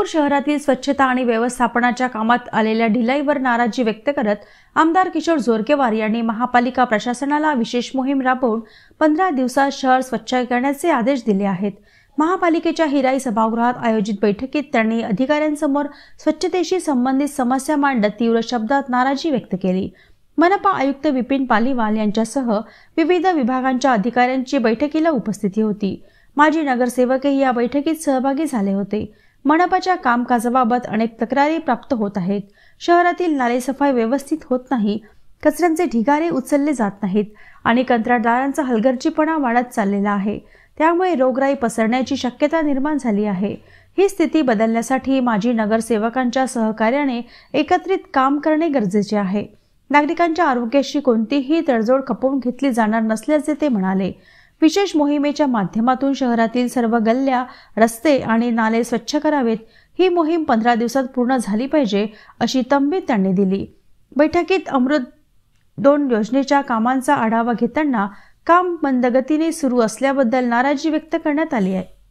शहरातील स्वच्छता आणि व्यवस्थापनाच्या कामात आलेल्या ढिलाईवर नाराजी व्यक्त करत आमदार किशोर जोरगेवार यांनी महापालिका प्रशासनाला विशेष मोहीम राबवून 15 दिवसात शहर स्वच्छ करण्याचे आदेश दिले आहेत। महापालिकेच्या हिराई सभागृहात आयोजित बैठकीत त्यांनी अधिकाऱ्यांसमोर स्वच्छतेशी संबंधित समस्या मांडत तीव्र शब्दात नाराजी व्यक्त केली। मनपा आयुक्त विपिन पालीवाल यांच्यासह विविध विभागांच्या अधिकाऱ्यांची बैठकीला उपस्थिती होती। माजी नगरसेवकही या बैठकीत सहभागी झाले होते। मनपाच्या कामकाजाबाबत अनेक तक्रारी प्राप्त होत आहेत। शहरातील नालेसफाई व्यवस्थित होत नाही, कचऱ्यांचे ढिगारे उचलले जात नाहीत आणि कंत्राटदारांचा हलगर्जीपणा वाढत चाललेला आहे। त्यामुळे रोगराई पसरण्याची शक्यता निर्माण झाली आहे। ही स्थिती बदलण्यासाठी माजी नगरसेवकांच्या सहकार्याने एकत्रित काम करणे गरजेचे आहे। नागरिकांच्या आरोग्याशी कोणतीही तडजोड खपवून घेतली जाणार नसल्याचे ते म्हणाले। विशेष मोहिमेच्या माध्यमातून शहरातील सर्व गल्ल्या, रस्ते आणि नाले स्वच्छ करावेत। ही मोहीम 15 दिवसात पूर्ण झाली पाहिजे अशी तंबी त्यांनी दिली। बैठकीत अमृत 2 योजनेच्या कामांचा आढावा घेताना काम मंदगतीने सुरू असल्याबद्दल नाराजी व्यक्त करण्यात आली आहे।